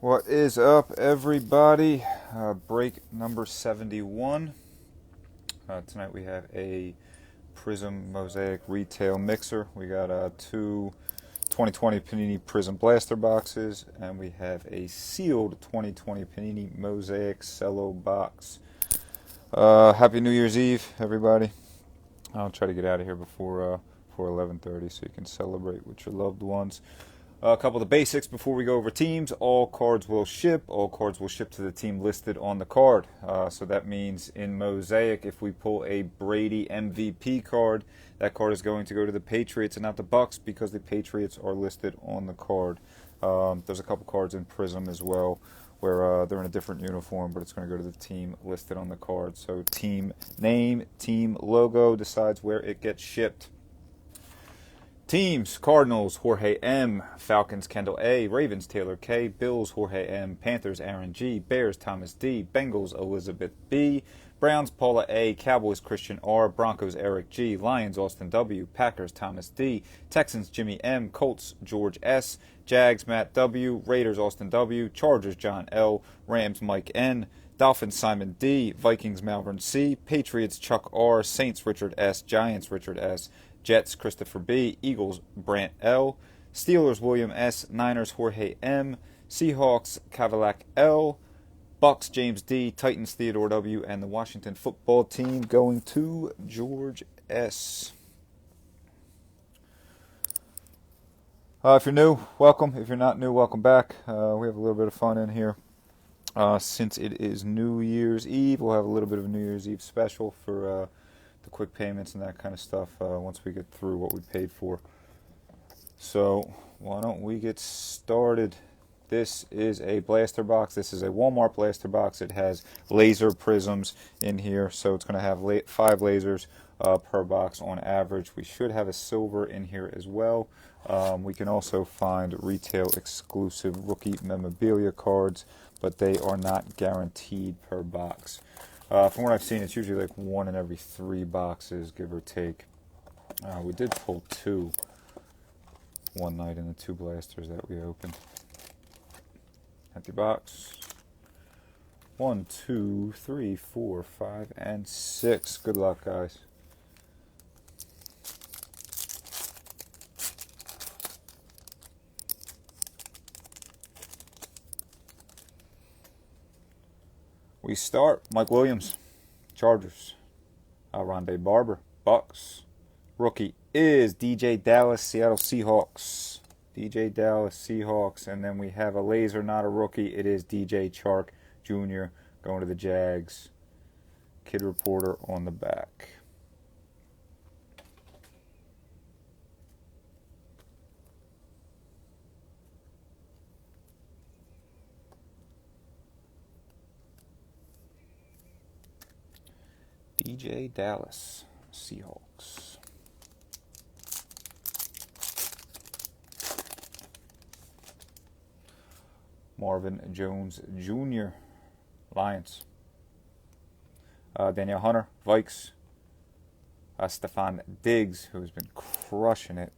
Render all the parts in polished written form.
What is up, everybody? Break number 71. Tonight we have a Prizm Mosaic retail mixer. We got two 2020 Panini Prizm blaster boxes, and we have a sealed 2020 Panini Mosaic cello box. Happy New Year's Eve, everybody. I'll try to get out of here before 11:30 so you can celebrate with your loved ones. A couple of the basics before we go over teams. All cards will ship. All cards will ship to the team listed on the card. So that means in Mosaic, if we pull a Brady MVP card, that card is going to go to the Patriots and not the Bucks because the Patriots are listed on the card. There's a couple cards in Prizm as well where they're in a different uniform, but it's going to go to the team listed on the card. So team name, team logo decides where it gets shipped. Teams: Cardinals, Jorge M. Falcons, Kendall A. Ravens, Taylor K. Bills, Jorge M. Panthers, Aaron G. Bears, Thomas D. Bengals, Elizabeth B. Browns, Paula A. Cowboys, Christian R. Broncos, Eric G. Lions, Austin W. Packers, Thomas D. Texans, Jimmy M. Colts, George S. Jags, Matt W. Raiders, Austin W. Chargers, John L. Rams, Mike N. Dolphins, Simon D. Vikings, Malvern C. Patriots, Chuck R. Saints, Richard S. Giants, Richard S. Jets, Christopher B. Eagles, Brant L. Steelers, William S. Niners, Jorge M. Seahawks, Kavalak L. Bucks, James D. Titans, Theodore W. And the Washington football team going to George S. If you're new, welcome. If you're not new, welcome back. We have a little bit of fun in here. Since it is New Year's Eve, we'll have a little bit of a New Year's Eve special for the quick payments and that kind of stuff once we get through what we paid for. So why don't we get started? This is a blaster box. This is a Walmart blaster box. It has laser prisms in here, so it's going to have 5 lasers per box on average. We should have a silver in here as well. We can also find retail exclusive rookie memorabilia cards, but they are not guaranteed per box. From what I've seen, it's usually like 1 in every 3 boxes, give or take. We did pull 2 one night in the 2 blasters that we opened. Empty box. 1, 2, 3, 4, 5, and 6. Good luck, guys. We start Mike Williams, Chargers. Rondé Barber, Bucks. Rookie is DJ Dallas, Seattle Seahawks. DJ Dallas, Seahawks. And then we have a laser, not a rookie. It is DJ Chark Jr. going to the Jags. Kid Reporter on the back. DJ Dallas, Seahawks. Marvin Jones Jr., Lions. Danielle Hunter, Vikes. Stephon Diggs, who's been crushing it,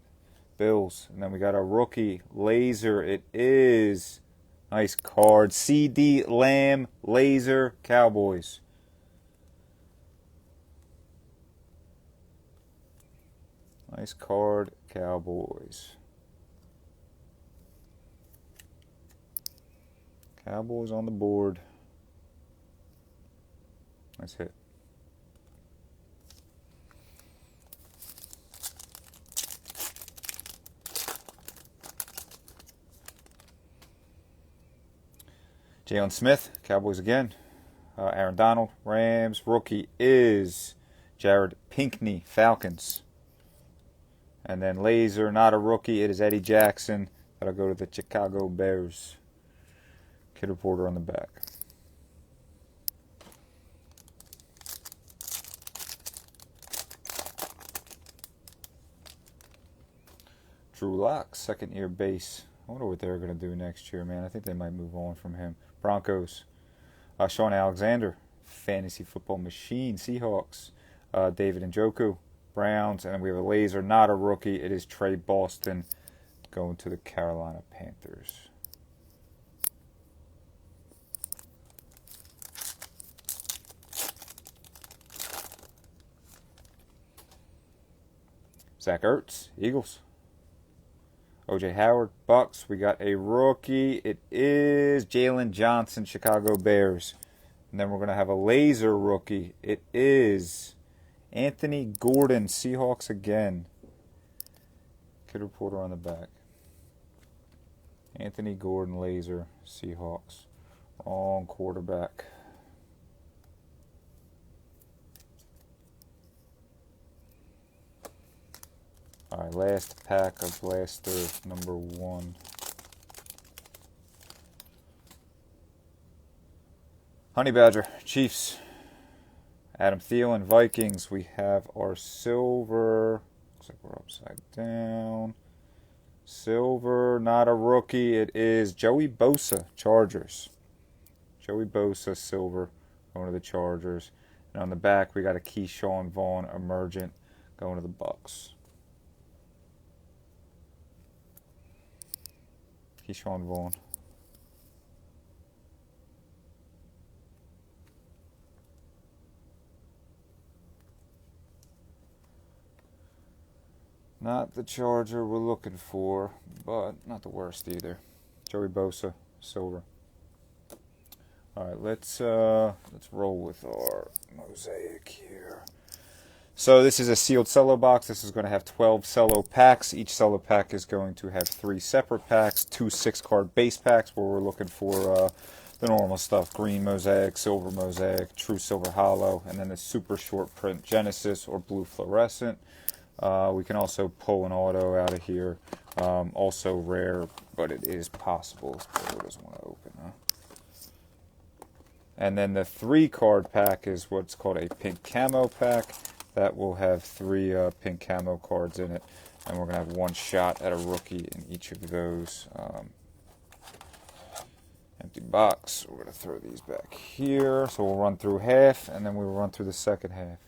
Bills. And then we got a rookie laser. It is, nice card, CD Lamb, laser, Cowboys. Nice card, Cowboys. Cowboys on the board. Nice hit. Jalen Smith, Cowboys again. Aaron Donald, Rams. Rookie is Jared Pinkney, Falcons. And then laser, not a rookie, it is Eddie Jackson. That'll go to the Chicago Bears. Kid Reporter on the back. Drew Lock, second-year base. I wonder what they're going to do next year, man. I think they might move on from him. Broncos. Sean Alexander, fantasy football machine. Seahawks. David Njoku. Browns, and then we have a laser, not a rookie. It is Trey Boston going to the Carolina Panthers. Zach Ertz, Eagles. O.J. Howard, Bucks. We got a rookie. It is Jalen Johnson, Chicago Bears. And then we're going to have a laser rookie. It is Anthony Gordon, Seahawks again. Kid Reporter on the back. Anthony Gordon, laser, Seahawks. Wrong quarterback. All right, last pack of blaster number 1. Honey Badger, Chiefs. Adam Thielen, Vikings. We have our silver. Looks like we're upside down. Silver, not a rookie. It is Joey Bosa, Chargers. Joey Bosa, silver, going to the Chargers. And on the back, we got a Keyshawn Vaughn, emergent, going to the Bucks. Keyshawn Vaughn. Not the Charger we're looking for, but not the worst either. Joey Bosa, silver. All right, let's roll with our Mosaic here. So this is a sealed cello box. This is going to have 12 cello packs. Each cello pack is going to have 3 separate packs, 2 6-card base packs where we're looking for the normal stuff: green Mosaic, silver Mosaic, true silver hollow, and then the super short print Genesis or blue fluorescent. We can also pull an auto out of here. Also rare, but it is possible. This player doesn't want to open, huh? And then the 3-card pack is what's called a pink camo pack. That will have 3 pink camo cards in it. And we're going to have 1 shot at a rookie in each of those. Empty box. We're going to throw these back here. So we'll run through half, and then we'll run through the second half.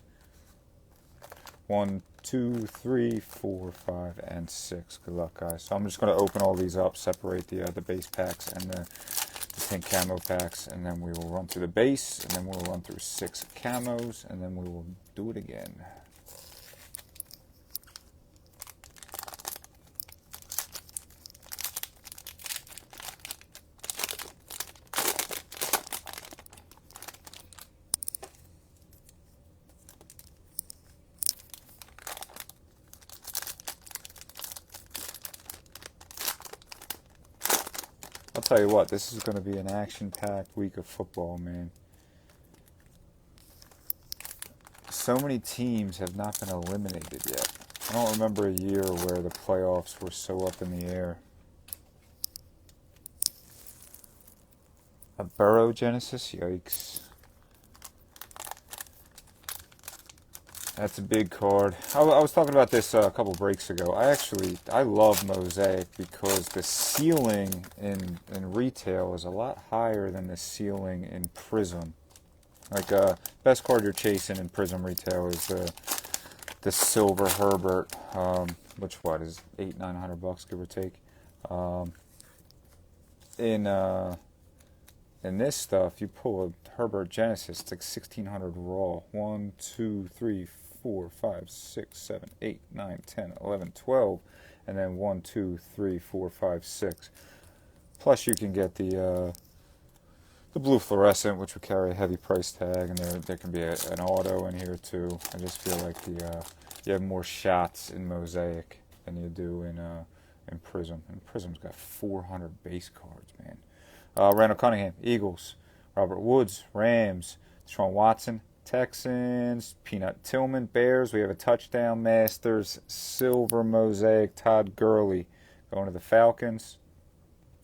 1, 2, 3, 4, 5, and 6. Good luck, guys. So I'm just going to open all these up, separate the base packs and the pink camo packs, and then we will run through the base, and then we'll run through 6 camos, and then we will do it again. I'll tell you what, this is going to be an action-packed week of football, man. So many teams have not been eliminated yet. I don't remember a year where the playoffs were so up in the air. A Burrow Genesis? Yikes. That's a big card. I was talking about this a couple breaks ago. I love Mosaic because the ceiling in retail is a lot higher than the ceiling in Prizm. Like, best card you're chasing in Prizm retail is the silver Herbert, which is $800-900 give or take. In this stuff, you pull a Herbert Genesis, it's like 1600 raw. 1, 2, 3, 4, 5, 6, 7, 8, 9, 10, 11, 12, and then 1, 2, 3, 4, 5, 6. Plus, you can get the blue fluorescent, which would carry a heavy price tag, and there can be an auto in here too. I just feel like you have more shots in Mosaic than you do in Prizm. And Prizm's got 400 base cards, man. Randall Cunningham, Eagles. Robert Woods, Rams. Deshaun Watson, Texans. Peanut Tillman, Bears. We have a touchdown, Masters. Silver Mosaic, Todd Gurley going to the Falcons.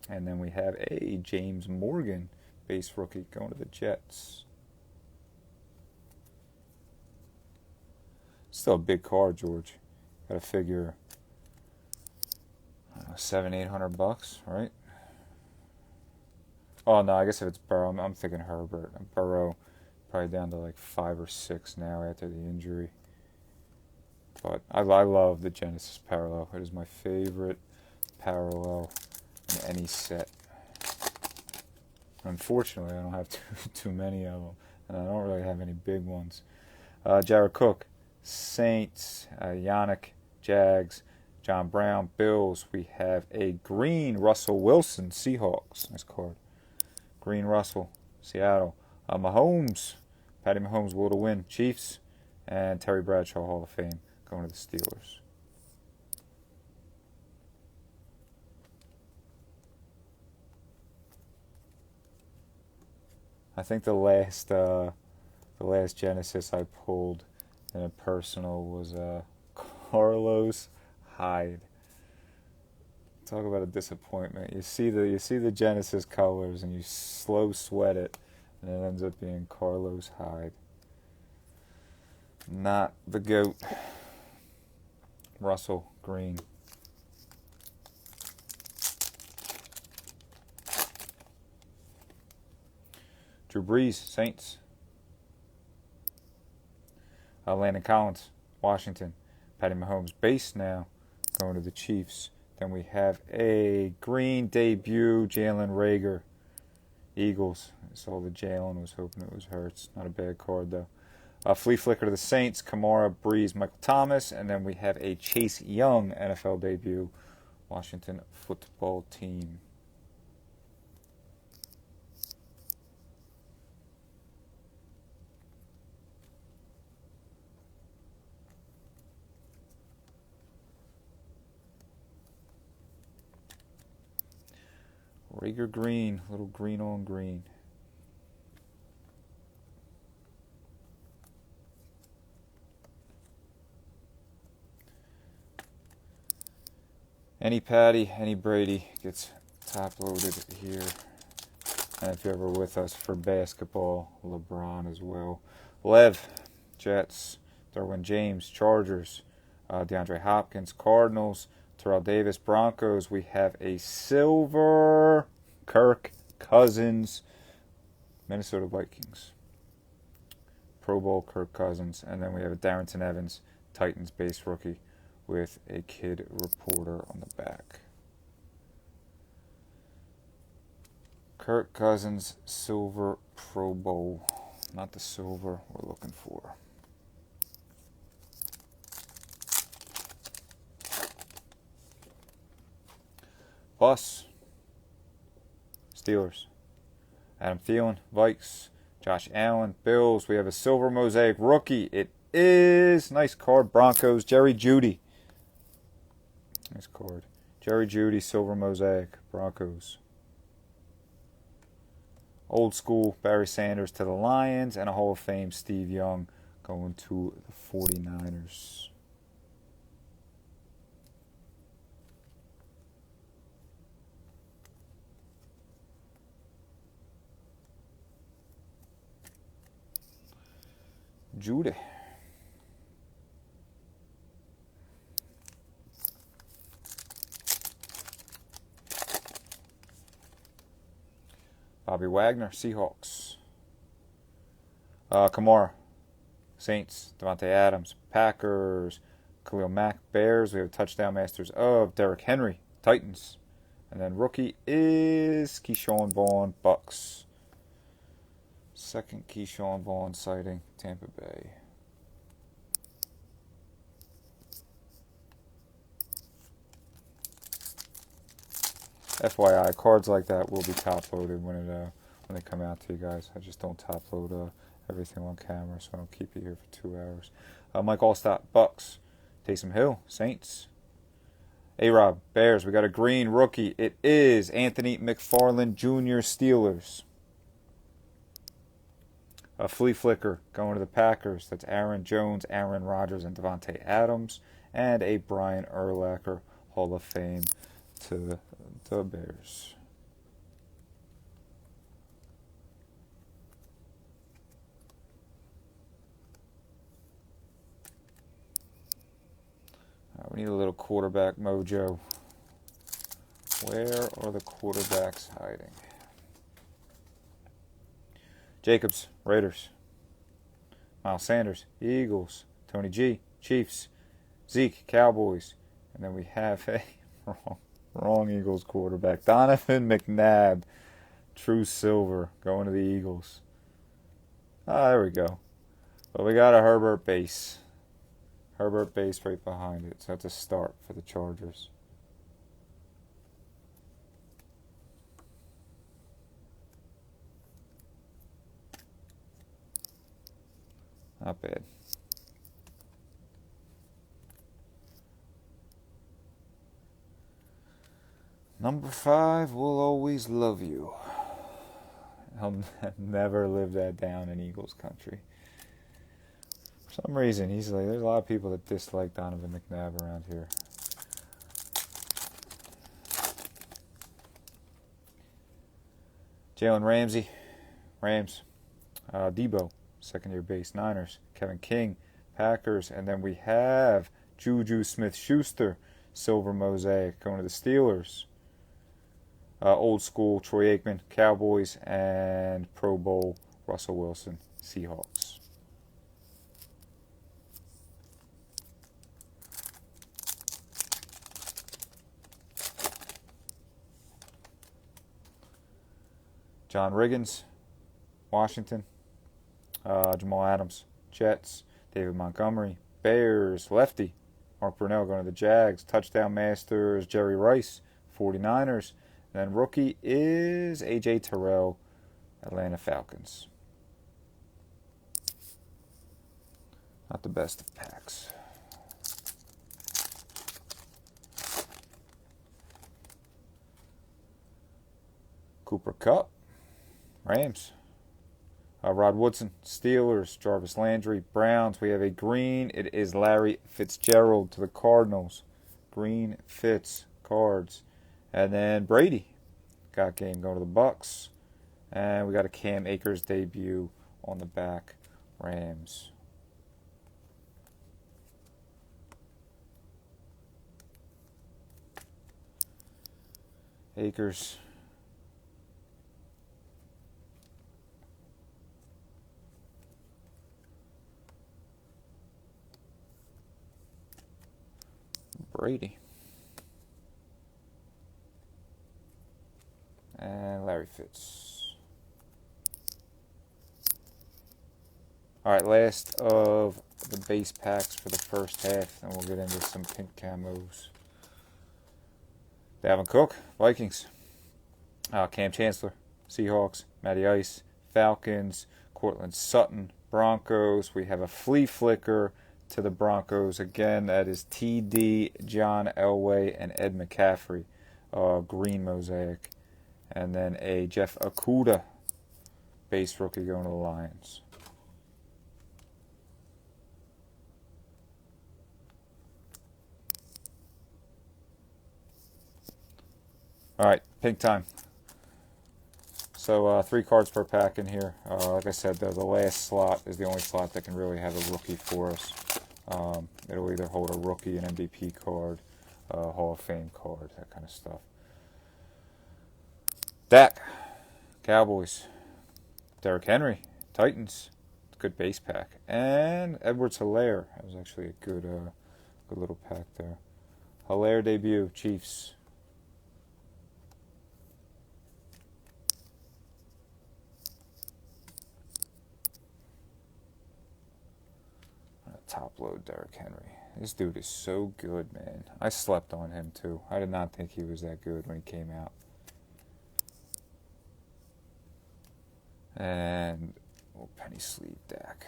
And then we have a James Morgan, base rookie, going to the Jets. Still a big card, George. Got to figure, I don't know, $700-800, right? Oh no, I guess if it's Burrow, I'm thinking Herbert. Burrow probably down to like 5 or 6 now after the injury. But I love the Genesis parallel. It is my favorite parallel in any set. Unfortunately, I don't have too many of them, and I don't really have any big ones. Jared Cook, Saints, Yannick Jags. John Brown, Bills. We have a green Russell Wilson, Seahawks. Nice card. Green Russell, Seattle. Mahomes, Patty Mahomes will to win, Chiefs. And Terry Bradshaw, Hall of Fame, going to the Steelers. I think the last Genesis I pulled in a personal was Carlos Hyde. Talk about a disappointment. You see the Genesis colors and you slow sweat it, and it ends up being Carlos Hyde. Not the GOAT. Russell Green. Drew Brees, Saints. Landon Collins, Washington. Patty Mahomes, base now, going to the Chiefs. Then we have a green debut, Jalen Reagor, Eagles. I saw the Jalen, was hoping it was Hurts. Not a bad card, though. Flea Flicker to the Saints, Kamara, Breeze, Michael Thomas. And then we have a Chase Young NFL debut, Washington football team. Reagor green, little green on green. Any Patty, any Brady gets top loaded here. And if you're ever with us for basketball, LeBron as well. Lev, Jets. Derwin James, Chargers. DeAndre Hopkins, Cardinals. Terrell Davis, Broncos. We have a silver Kirk Cousins, Minnesota Vikings. Pro Bowl Kirk Cousins. And then we have a Darrington Evans, Titans base rookie, with a kid reporter on the back. Kirk Cousins, silver Pro Bowl. Not the silver we're looking for. Bus, Steelers. Adam Thielen, Vikes. Josh Allen, Bills. We have a silver Mosaic rookie. It is, nice card, Broncos, Jerry Jeudy. Nice card. Jerry Jeudy, silver Mosaic, Broncos. Old school, Barry Sanders to the Lions, and a Hall of Fame, Steve Young, going to the 49ers. Judy. Bobby Wagner, Seahawks. Kamara, Saints. Devontae Adams, Packers. Khalil Mack, Bears. We have touchdown masters of Derrick Henry, Titans. And then rookie is Keyshawn Vaughn, Bucks. Second Keyshawn Vaughn sighting, Tampa Bay. FYI, cards like that will be top loaded when they come out to you guys. I just don't top load everything on camera, so I don't keep you here for 2 hours. Mike Allstott, Bucks. Taysom Hill, Saints. A-Rob, Bears. We got a green rookie. It is Anthony McFarland Jr., Steelers. A Flea Flicker going to the Packers. That's Aaron Jones, Aaron Rodgers, and Devontae Adams. And a Brian Urlacher, Hall of Fame, to the Bears. We need a little quarterback mojo. Where are the quarterbacks hiding? Jacobs, Raiders. Miles Sanders, Eagles. Tony G, Chiefs. Zeke, Cowboys. And then we have a wrong Eagles quarterback. Donovan McNabb, true silver, going to the Eagles. There we go. But we got a Herbert base. Herbert base right behind it. So that's a start for the Chargers. Not bad. Number 5, Will Always Love You. I'll never live that down in Eagles country. For some reason, there's a lot of people that dislike Donovan McNabb around here. Jalen Ramsey, Rams. Debo, second-year base, Niners. Kevin King, Packers. And then we have Juju Smith-Schuster, silver mosaic, going to the Steelers. Old school, Troy Aikman, Cowboys. And Pro Bowl, Russell Wilson, Seahawks. John Riggins, Washington. Jamal Adams, Jets. David Montgomery, Bears. Lefty, Mark Brunell going to the Jags. Touchdown Masters, Jerry Rice, 49ers. And then rookie is A.J. Terrell, Atlanta Falcons. Not the best of packs. Cooper Kupp, Rams. Rod Woodson, Steelers. Jarvis Landry, Browns. We have a green. It is Larry Fitzgerald to the Cardinals. Green Fitz, Cards. And then Brady, got game going to the Bucks. And we got a Cam Akers debut on the back, Rams. Akers. Brady. And Larry Fitz. All right, last of the base packs for the first half, and we'll get into some pink camos. Dalvin Cook, Vikings. Cam Chancellor, Seahawks. Matty Ice, Falcons. Cortland Sutton, Broncos. We have a flea flicker to the Broncos. Again, that is T.D., John Elway, and Ed McCaffrey. Green mosaic. And then a Jeff Okudah base rookie going to the Lions. All right, pink time. So 3 cards per pack in here. Like I said, the last slot is the only slot that can really have a rookie for us. It'll either hold a rookie, an MVP card, a Hall of Fame card, that kind of stuff. Dak, Cowboys. Derrick Henry, Titans. Good base pack. And Edwards-Helaire. That was actually a good little pack there. Helaire debut, Chiefs. Top load Derrick Henry. This dude is so good, man. I slept on him too. I did not think he was that good when he came out. And penny sleeve Dak.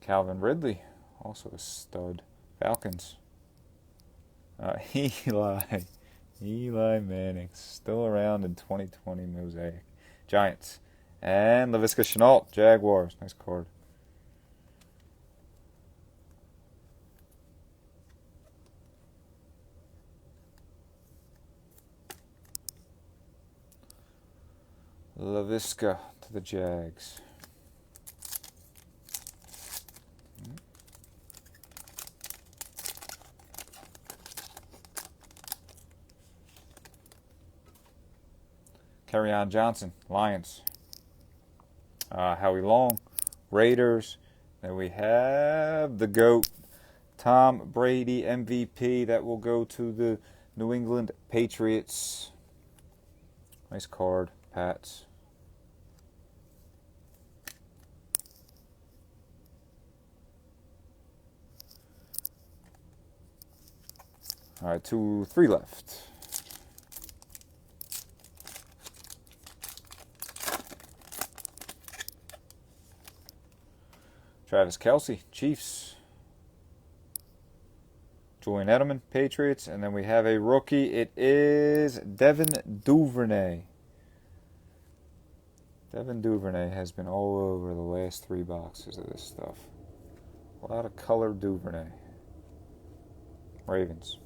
Calvin Ridley, also a stud. Falcons. Eli Manning, still around in 2020 mosaic. Giants. And Laviska Shenault, Jaguars. Nice card. Laviska to the Jags. Kerryon Johnson, Lions. Howie Long, Raiders. Then we have the GOAT, Tom Brady MVP. That will go to the New England Patriots. Nice card, Pats. All right, 3 left. Travis Kelce, Chiefs. Julian Edelman, Patriots. And then we have a rookie. It is Devin Duvernay. Devin Duvernay has been all over the last 3 boxes of this stuff. A lot of color Duvernay. Ravens.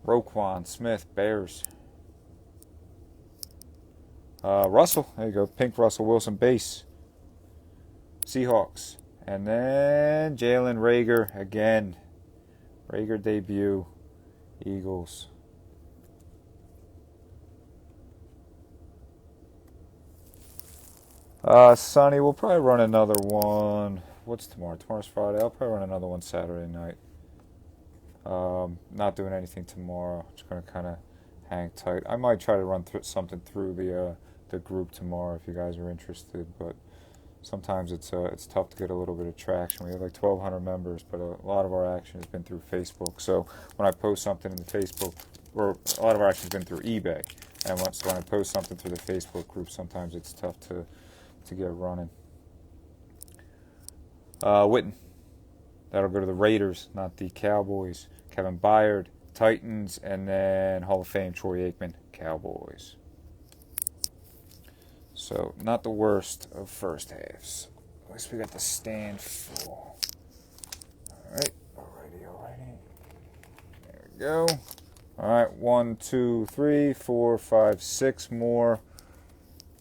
Roquan Smith, Bears. Russell, there you go. Pink Russell Wilson base. Seahawks. And then Jalen Reagor again. Reagor debut. Eagles. Sonny, we'll probably run another one. What's tomorrow? Tomorrow's Friday. I'll probably run another one Saturday night. Not doing anything tomorrow. Just going to kind of hang tight. I might try to run something through the group tomorrow if you guys are interested, but sometimes it's tough to get a little bit of traction. We have like 1,200 members, but a lot of our action has been through Facebook. So when I post something in the Facebook, or a lot of our action has been through eBay, and so when I post something through the Facebook group, sometimes it's tough to get running. Witten. That'll go to the Raiders, not the Cowboys. Kevin Byard, Titans, and then Hall of Fame Troy Aikman, Cowboys. So, not the worst of first halves. At least we got the stand full. Alright, alrighty. There we go. Alright, 1, 2, 3, 4, 5, 6 more.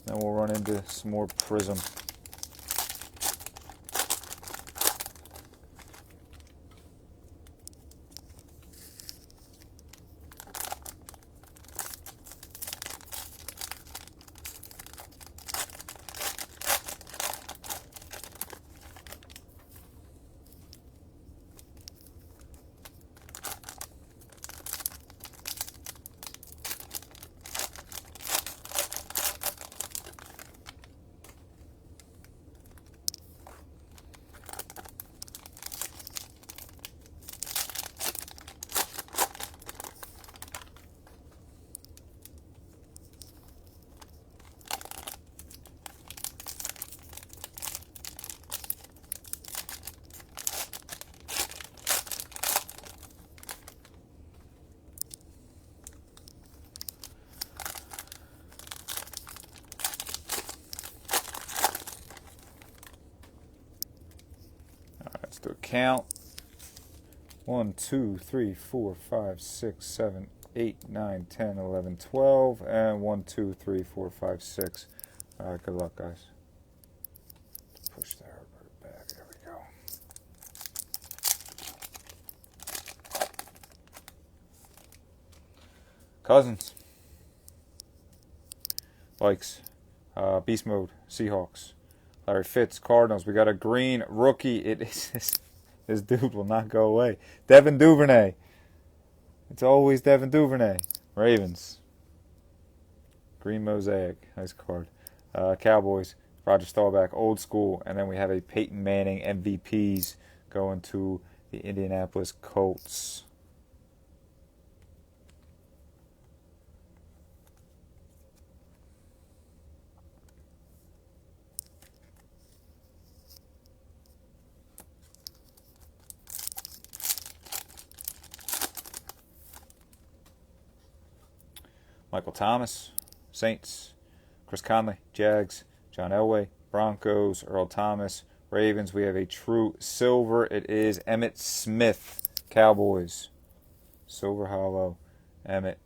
Then we'll run into some more Prizm. Let's do a count. 1, 2, 3, 4, 5, 6, 7, 8, 9, 10, 11, 12. And 1, 2, 3, 4, 5, 6. All right, good luck, guys. Let's push the Herbert back. There we go. Cousins. Likes. Beast Mode. Seahawks. Larry Fitz, Cardinals. We got a green rookie. It is this dude will not go away. Devin Duvernay. It's always Devin Duvernay. Ravens. Green Mosaic. Nice card. Cowboys. Roger Staubach, old school. And then we have a Peyton Manning MVPs going to the Indianapolis Colts. Michael Thomas, Saints. Chris Conley, Jags. John Elway, Broncos. Earl Thomas, Ravens. We have a true silver. It is Emmitt Smith, Cowboys. Silver hollow, Emmitt.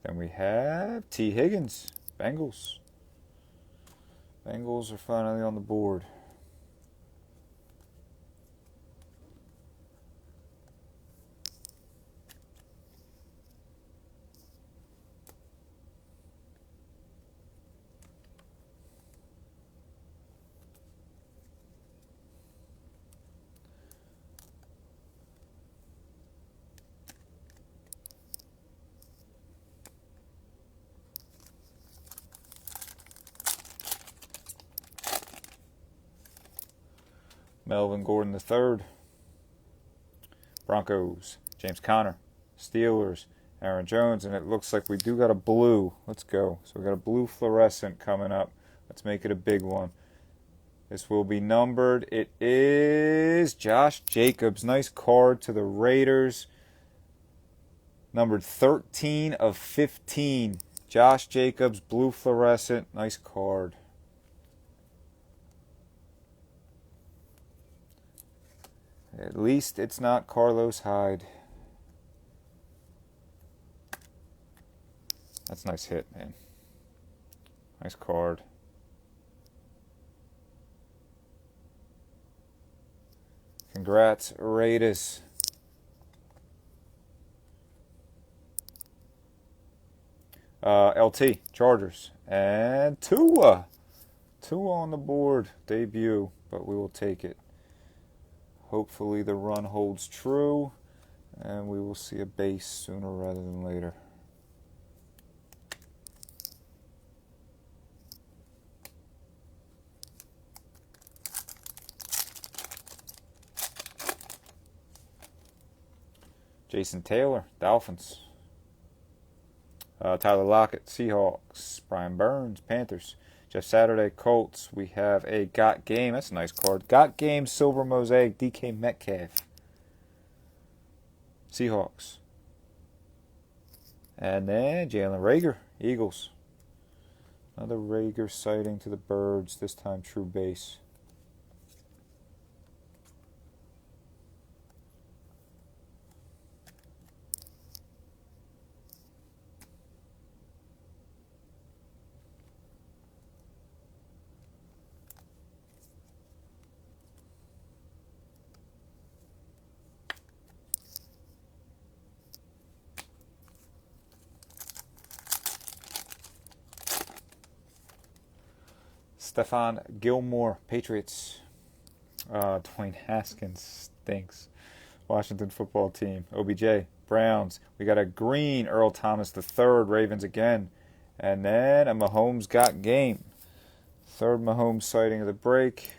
Then we have T. Higgins, Bengals. Bengals are finally on the board. Melvin Gordon III. Broncos, James Conner. Steelers, Aaron Jones. And it looks like we do got a blue. Let's go. So we got a blue fluorescent coming up. Let's make it a big one. This will be numbered. It is Josh Jacobs. Nice card to the Raiders. Numbered 13 of 15. Josh Jacobs, blue fluorescent. Nice card. At least it's not Carlos Hyde. That's a nice hit, man. Nice card. Congrats, Raiders. LT, Chargers. And Tua. Tua on the board. Debut, but we will take it. Hopefully the run holds true, and we will see a base sooner rather than later. Jason Taylor, Dolphins. Tyler Lockett, Seahawks. Brian Burns, Panthers. Jeff Saturday, Colts. We have a Got Game. That's a nice card. Got Game, Silver Mosaic, DK Metcalf. Seahawks. And then Jalen Reagor, Eagles. Another Reagor sighting to the Birds, this time true base. Stephon Gilmore, Patriots. Dwayne Haskins stinks. Washington football team. OBJ, Browns. We got a green Earl Thomas III, Ravens again. And then a Mahomes Got Game. Third Mahomes sighting of the break.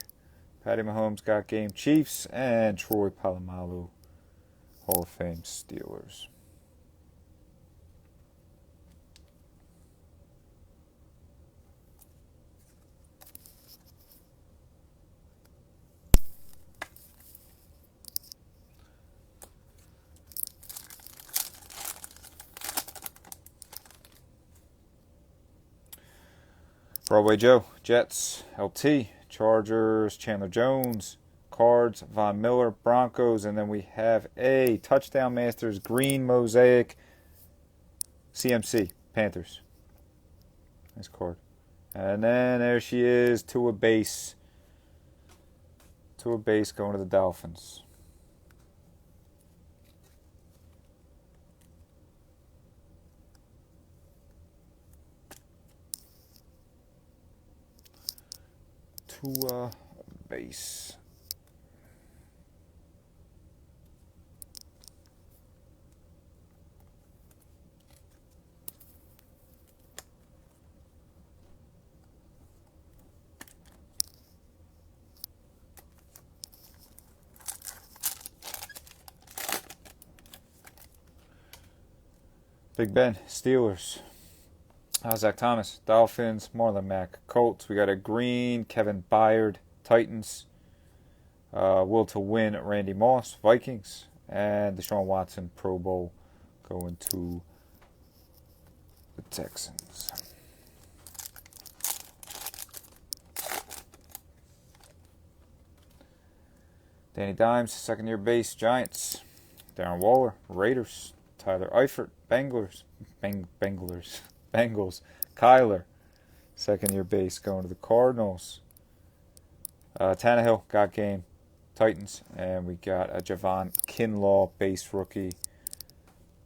Patty Mahomes Got Game, Chiefs. And Troy Polamalu, Hall of Fame, Steelers. Broadway Joe, Jets. LT, Chargers, Chandler Jones, Cards, Von Miller, Broncos, and then we have a Touchdown Masters green Mosaic, CMC, Panthers. Nice card. And then there she is, Tua base. Tua base going to the Dolphins. Tua base. Big Ben, Steelers. Zach Thomas, Dolphins. Marlon Mack, Colts. We got a green Kevin Byard, Titans. Will to Win, Randy Moss, Vikings. And Deshaun Watson, Pro Bowl, going to the Texans. Danny Dimes, second-year base, Giants. Darren Waller, Raiders. Tyler Eifert, Bengals. Kyler, second-year base, going to the Cardinals. Tannehill, Got Game, Titans. And we got a Javon Kinlaw, base rookie,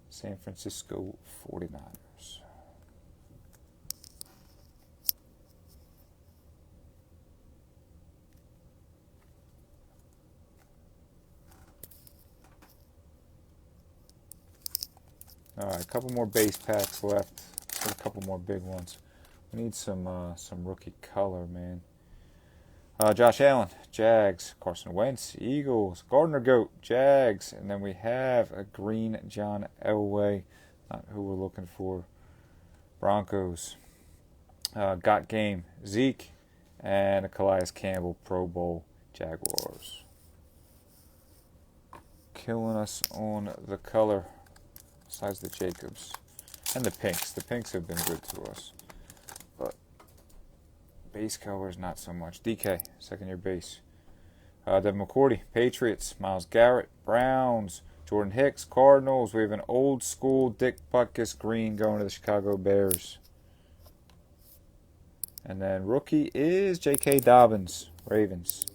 San Francisco 49ers. All right, a couple more base packs left. A couple more big ones. We need some rookie color, man. Josh Allen, Jags. Carson Wentz, Eagles. Gardner Goat, Jags. And then we have a green John Elway, not who we're looking for, Broncos. Got Game, Zeke. And a Calais Campbell, Pro Bowl, Jaguars. Killing us on the color, besides the Jacobs. And the pinks. The pinks have been good to us. But base colors, not so much. DK, second year base. Devin McCourty, Patriots. Myles Garrett, Browns. Jordan Hicks, Cardinals. We have an old school Dick Butkus green going to the Chicago Bears. And then rookie is J.K. Dobbins, Ravens.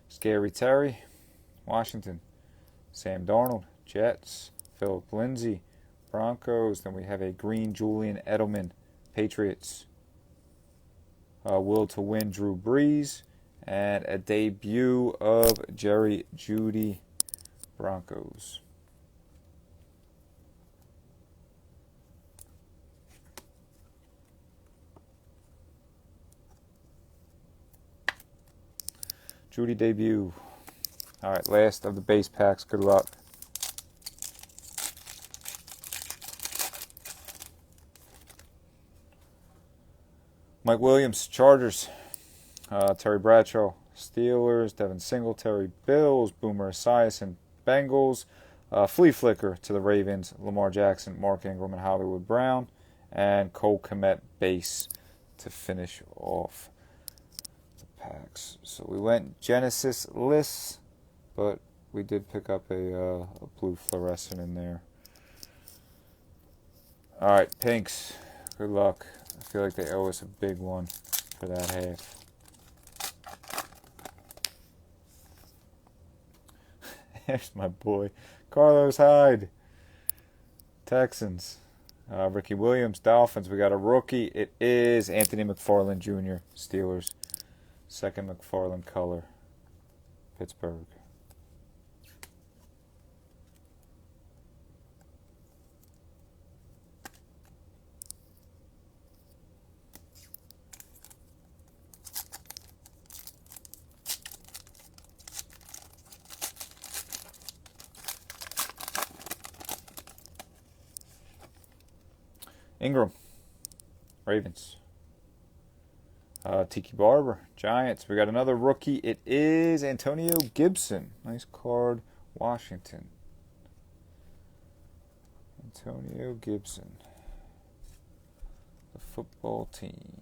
Scary Terry, Washington. Sam Darnold, Jets. Philip Lindsay, Broncos. Then we have a green Julian Edelman, Patriots. Will to win, Drew Brees. And a debut of Jerry Jeudy, Broncos. Jeudy debut. All right, last of the base packs. Good luck. Mike Williams, Chargers. Terry Bradshaw, Steelers. Devin Singletary, Bills. Boomer Esiason, Bengals. Flea Flicker to the Ravens. Lamar Jackson, Mark Ingram, and Hollywood Brown. And Cole Kmet base to finish off the packs. So we went Genesis lists, but we did pick up a blue fluorescent in there. All right, pinks. Good luck. I feel like they owe us a big one for that half. There's my boy, Carlos Hyde, Texans. Ricky Williams, Dolphins. We got a rookie. It is Anthony McFarland Jr., Steelers. Second McFarland color, Pittsburgh. Ingram, Ravens. Tiki Barber, Giants. We got another rookie. It is Antonio Gibson. Nice card, Washington. Antonio Gibson, the football team.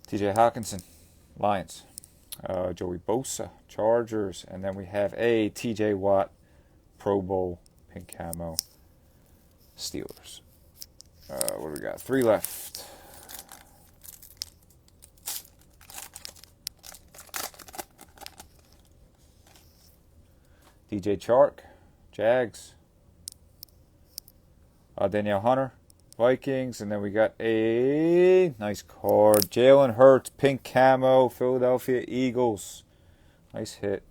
TJ Hawkinson, Lions. Joey Bosa, Chargers. And then we have a TJ Watt, Pro Bowl, pink camo, Steelers. What do we got? 3 left. DJ Chark, Jags. Danielle Hunter, Vikings. And then we got a nice card. Jalen Hurts, pink camo, Philadelphia Eagles. Nice hit.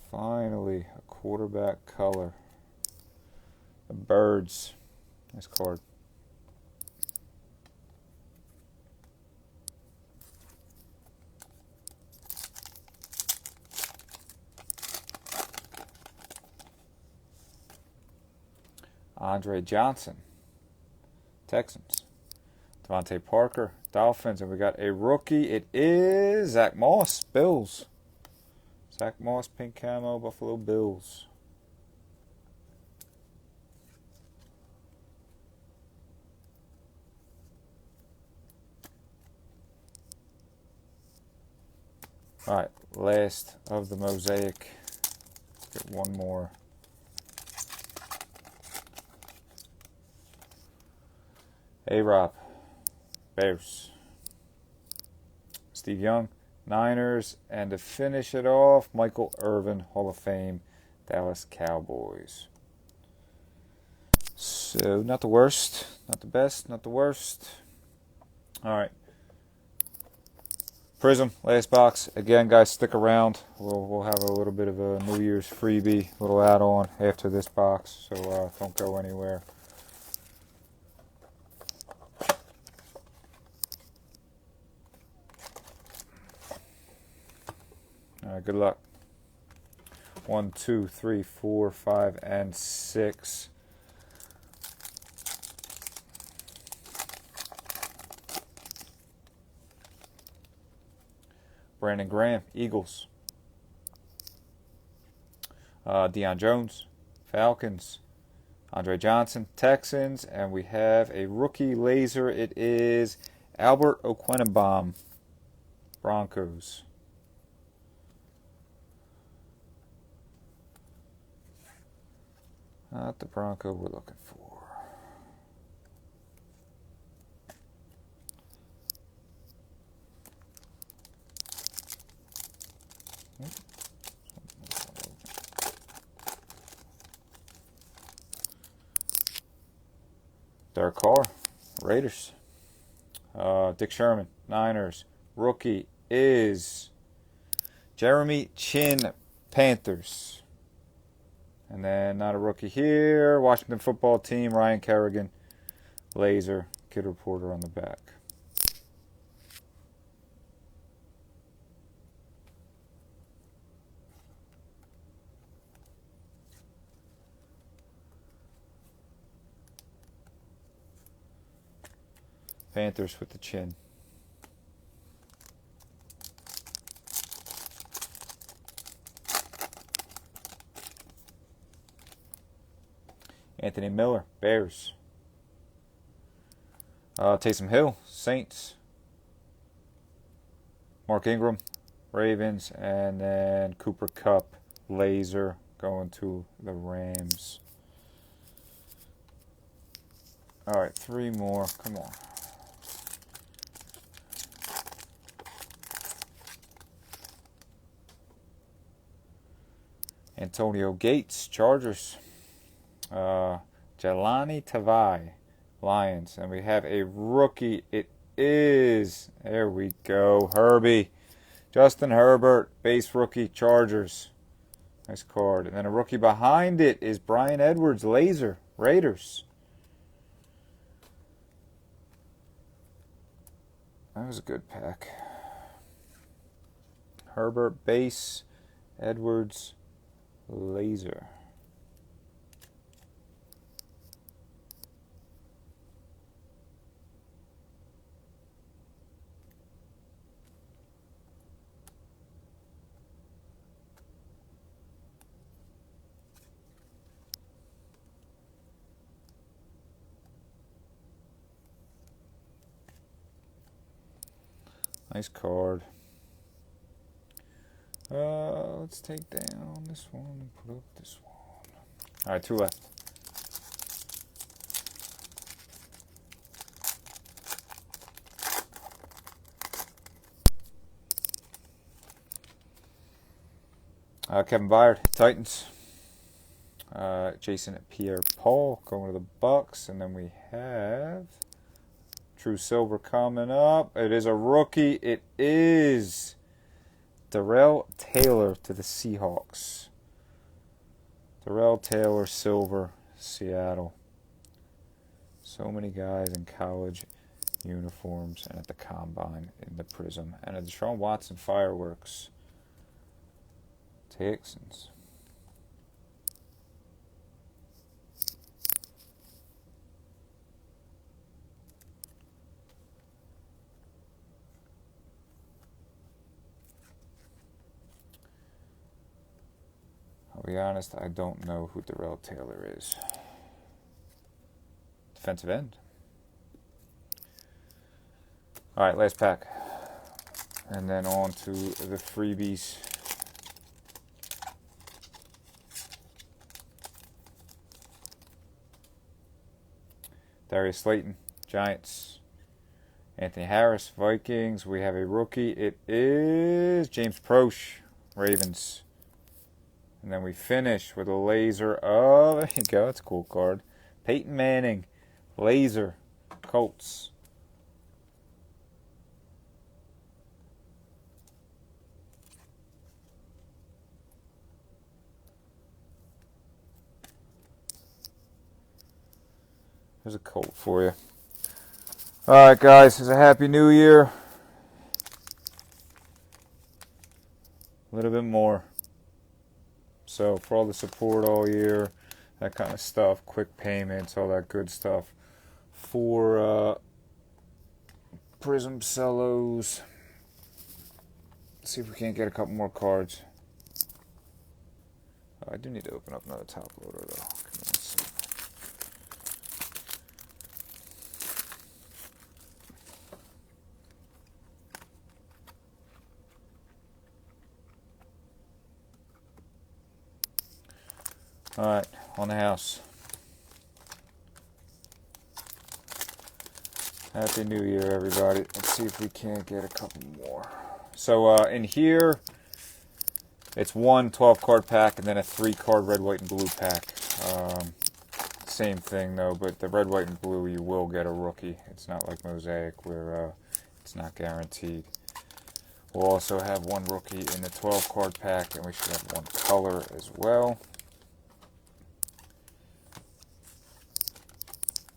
Finally, a quarterback color. The Birds. Nice card. Andre Johnson, Texans. Devontae Parker, Dolphins. And we got a rookie. It is Zach Moss, Bills. Zach Moss, pink camo, Buffalo Bills. All right, last of the Mosaic Get one more. A-Rob, Bears. Steve Young, Niners. And to finish it off, Michael Irvin, Hall of Fame, Dallas Cowboys. So, not the worst, not the best, not the worst. All right. Prizm, last box. Again, guys, stick around. We'll have a little bit of a New Year's freebie, little add-on after this box, so don't go anywhere. All right, good luck. 1, 2, 3, 4, 5, and 6. Brandon Graham, Eagles. Deion Jones, Falcons. Andre Johnson, Texans. And we have a rookie laser. It is Albert Okwuegbunam, Broncos. Not the Bronco we're looking for. Derek Carr, Raiders. Dick Sherman, Niners. Rookie is Jeremy Chin, Panthers. And then not a rookie here. Washington football team, Ryan Kerrigan, laser, kid reporter on the back. Panthers with the chin. Anthony Miller, Bears. Taysom Hill, Saints. Mark Ingram, Ravens. And then Cooper Kupp, laser, going to the Rams. All right, 3 more. Come on. Antonio Gates, Chargers. Jelani Tavai, Lions. And we have a rookie. It is, there we go, Herbie. Justin Herbert, base rookie, Chargers. Nice card. And then a rookie behind it is Brian Edwards, laser, Raiders. That was a good pack. Herbert, base, Edwards, laser. Nice card. Let's take down this one and put up this one. All right, 2 left. Kevin Byard, Titans. Jason Pierre-Paul going to the Bucks, and then we have True Silver coming up. It is a rookie. It is Darrell Taylor to the Seahawks. Darrell Taylor, silver, Seattle. So many guys in college uniforms and at the combine in the Prizm. And a Deshaun Watson fireworks. Texans. I'll be honest, I don't know who Darrell Taylor is. Defensive end. All right, last pack. And then on to the freebies. Darius Slayton, Giants. Anthony Harris, Vikings. We have a rookie. It is James Proche, Ravens. And then we finish with a laser of, there you go, it's a cool card. Peyton Manning, laser, Colts. There's a Colt for you. Alright guys, it's a Happy New Year. A little bit more. So for all the support all year, that kind of stuff, quick payments, all that good stuff. For Prizm Cellos. Let's see if we can't get a couple more cards. I do need to open up another top loader though. Alright, on the house. Happy New Year, everybody. Let's see if we can't get a couple more. So, in here, it's one 12-card pack and then a 3-card red, white, and blue pack. Same thing, though, but the red, white, and blue, you will get a rookie. It's not like Mosaic where it's not guaranteed. We'll also have one rookie in the 12-card pack, and we should have one color as well.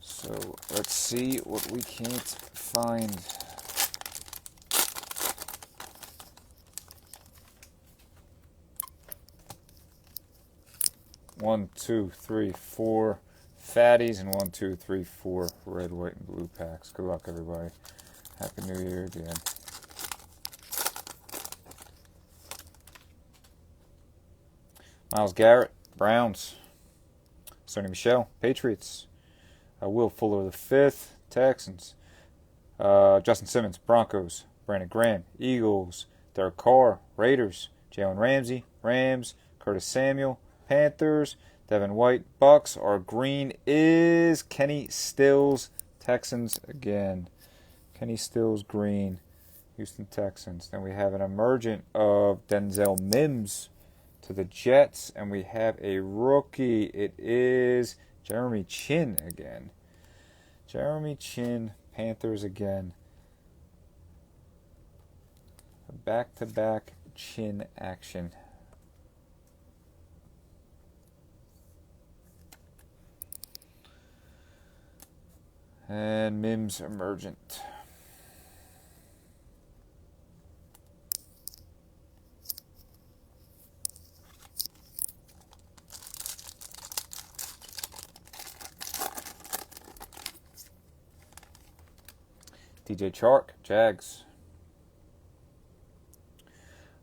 So let's see what we can't find. One, two, three, four fatties, and 1, 2, 3, 4 red, white, and blue packs. Good luck, everybody. Happy New Year again. Myles Garrett, Browns. Sony Michel, Patriots. Will Fuller V, Texans. Justin Simmons, Broncos. Brandon Graham, Eagles. Derek Carr, Raiders. Jalen Ramsey, Rams. Curtis Samuel, Panthers. Devin White, Bucks. Our green is Kenny Stills, Texans again. Kenny Stills, green, Houston Texans. Then we have an emergent of Denzel Mims to the Jets. And we have a rookie. It is Jeremy Chin again. Jeremy Chin, Panthers again. Back-to-back Chin action. And Mims emergent. DJ Chark, Jags.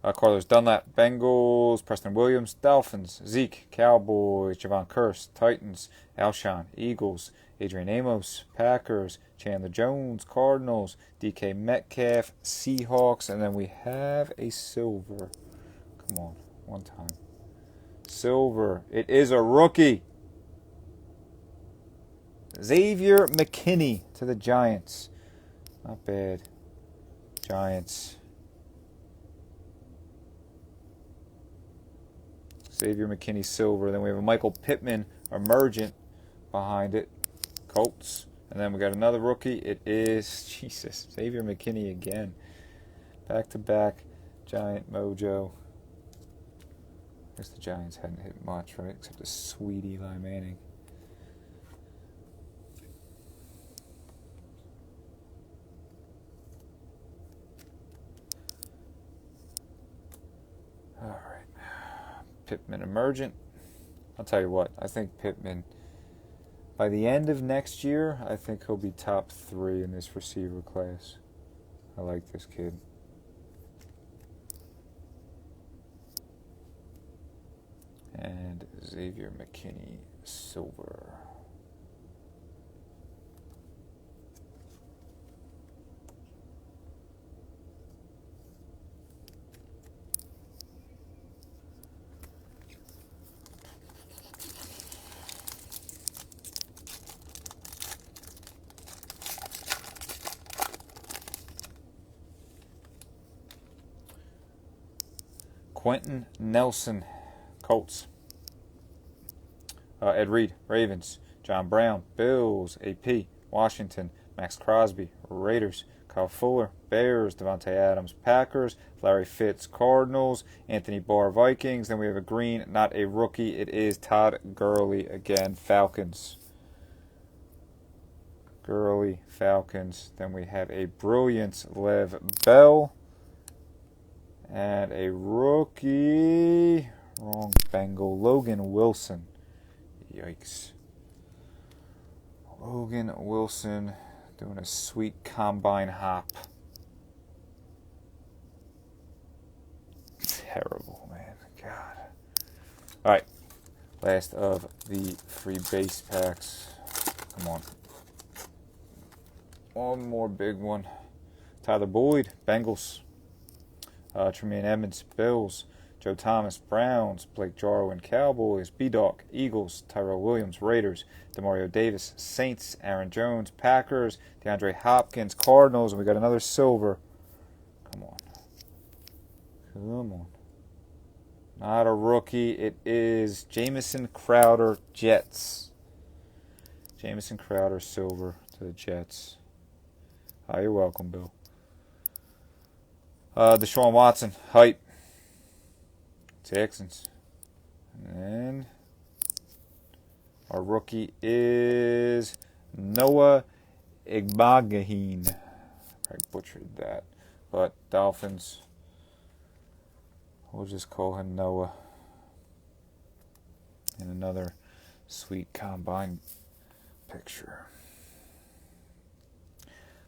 Carlos Dunlap, Bengals. Preston Williams, Dolphins. Zeke, Cowboys. Javon Kearse, Titans. Alshon, Eagles. Adrian Amos, Packers. Chandler Jones, Cardinals. DK Metcalf, Seahawks. And then we have a silver. Come on, one time. Silver. It is a rookie. Xavier McKinney to the Giants. Not bad. Giants. Xavier McKinney, silver. Then we have a Michael Pittman, emergent, behind it. Colts. And then we got another rookie. It is, Jesus, Xavier McKinney again. Back-to-back Giant mojo. I guess the Giants hadn't hit much, right? Except the sweet Eli Manning. All right. Pittman emergent. I'll tell you what, I think Pittman, by the end of next year, I think he'll be top 3 in this receiver class. I like this kid. And Xavier McKinney, silver. Quentin Nelson, Colts. Ed Reed, Ravens. John Brown, Bills. AP, Washington. Max Crosby, Raiders. Kyle Fuller, Bears. Devontae Adams, Packers. Larry Fitz, Cardinals. Anthony Barr, Vikings. Then we have a green, not a rookie. It is Todd Gurley again, Falcons. Gurley, Falcons. Then we have a brilliance, Lev Bell. And a rookie, wrong Bengal, Logan Wilson. Yikes. Logan Wilson doing a sweet combine hop. Terrible, man. God. Alright. Last of the free base packs. Come on. One more big one. Tyler Boyd, Bengals. Tremaine Edmonds, Bills. Joe Thomas, Browns. Blake Jarwin, Cowboys. B-Dawk, Eagles. Tyrell Williams, Raiders. Demario Davis, Saints. Aaron Jones, Packers. DeAndre Hopkins, Cardinals. And we got another silver. Come on. Come on. Not a rookie. It is Jamison Crowder, Jets. Jamison Crowder, silver to the Jets. You're welcome, Bill. Deshaun Watson, hype. Texans. And then our rookie is Noah Igbagaheen. I butchered that. But Dolphins, we'll just call him Noah. And another sweet combine picture.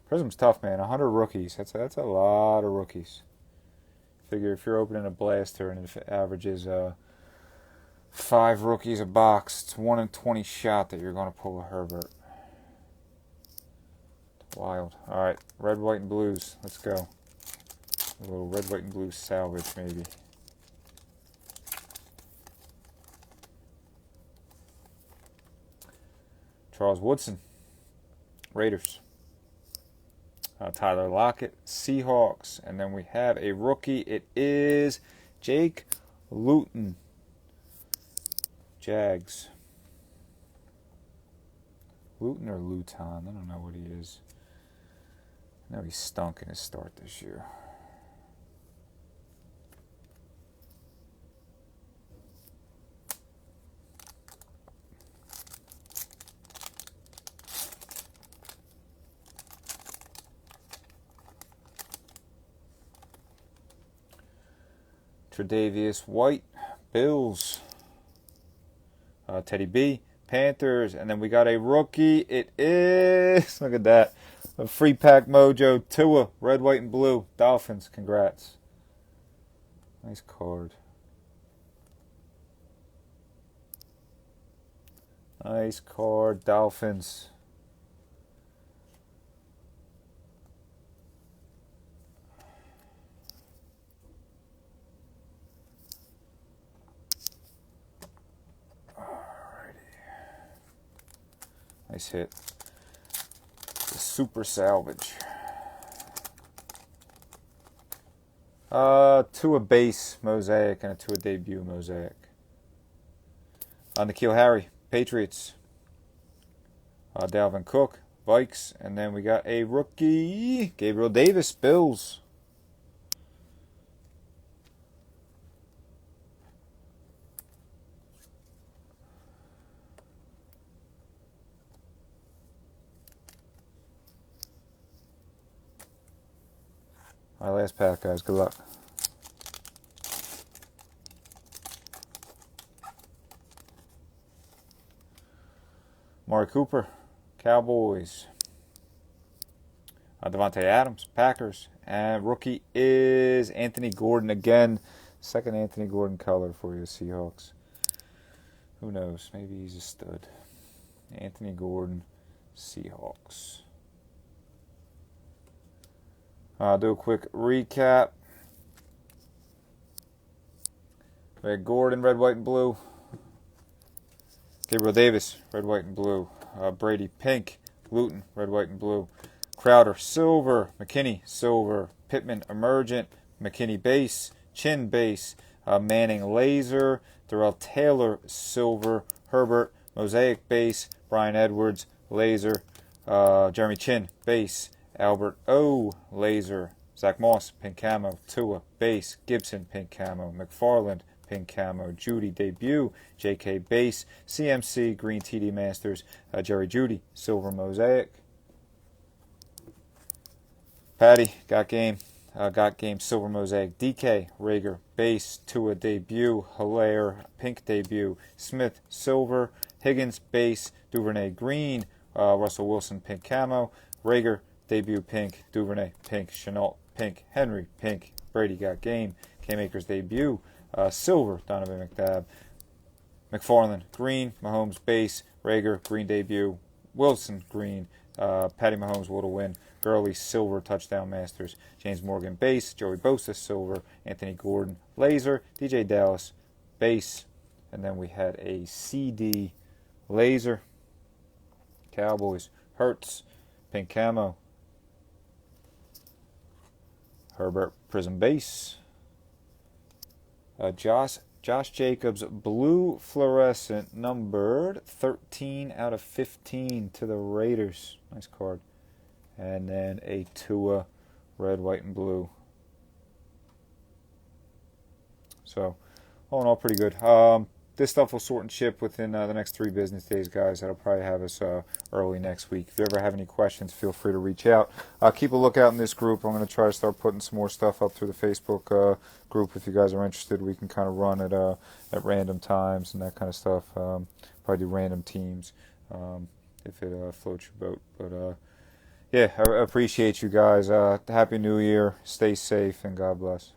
Prizm's tough, man. 100 rookies. That's a lot of rookies. Figure if you're opening a blaster and if it averages 5 rookies a box, it's 1 in 20 shot that you're going to pull a Herbert. It's wild. All right, red, white, and blues. Let's go. A little red, white, and blue salvage, maybe. Charles Woodson, Raiders. Tyler Lockett, Seahawks. And then we have a rookie. It is Jake Luton, Jags. Luton or Luton? I don't know what he is. I know he stunk in his start this year. Tre'Davious White, Bills. Teddy B, Panthers. And then we got a rookie. It is, look at that, a free pack mojo, Tua, red, white, and blue, Dolphins. Congrats. Nice card. Nice card, Dolphins. Nice hit. The super salvage. To a base Mosaic and to a debut Mosaic. N'Keal Harry, Patriots. Dalvin Cook, Vikes. And then we got a rookie, Gabriel Davis, Bills. My last pack, guys. Good luck. Amari Cooper, Cowboys. Devontae Adams, Packers. And rookie is Anthony Gordon again. Second Anthony Gordon color for you, Seahawks. Who knows? Maybe he's a stud. Anthony Gordon, Seahawks. I'll do a quick recap. We had Gordon, red, white, and blue. Gabriel Davis, red, white, and blue. Brady, pink. Luton, red, white, and blue. Crowder, silver. McKinney, silver. Pittman, emergent. McKinney, base. Chin, base. Manning laser, Darrell Taylor silver, Herbert Mosaic base, Brian Edwards laser, Jeremy Chin base, Albert O laser, Zach Moss pink camo, Tua base, Gibson pink camo, McFarland pink camo, Judy debut, J.K. base, CMC green TD Masters, Jerry Judy silver Mosaic. Patty got game. Got game silver Mosaic, DK Rager base, Tua debut, Hilaire pink debut, Smith silver, Higgins base, Duvernay green, Russell Wilson pink camo, Rager debut pink, Duvernay pink, Chenault pink, Henry pink, Brady got game, K-Makers debut, silver, Donovan McNabb, McFarland green, Mahomes base, Rager green debut, Wilson green, Patty Mahomes will win, Gurley silver touchdown Masters, James Morgan base, Joey Bosa silver, Anthony Gordon laser, DJ Dallas base, and then we had a CD laser, Cowboys, Hurts pink camo, Herbert Prizm base, Josh Jacobs blue fluorescent numbered 13 out of 15 to the Raiders. Nice card. And then a Tua red, white, and blue. So, all in all, pretty good. This stuff will sort and ship within the next 3 business days, guys. That'll probably have us early next week. If you ever have any questions, feel free to reach out. Keep a lookout in this group. I'm going to try to start putting some more stuff up through the Facebook group. If you guys are interested, we can kind of run it at random times and that kind of stuff. Probably do random teams if it floats your boat. But yeah, I appreciate you guys. Happy New Year. Stay safe and God bless.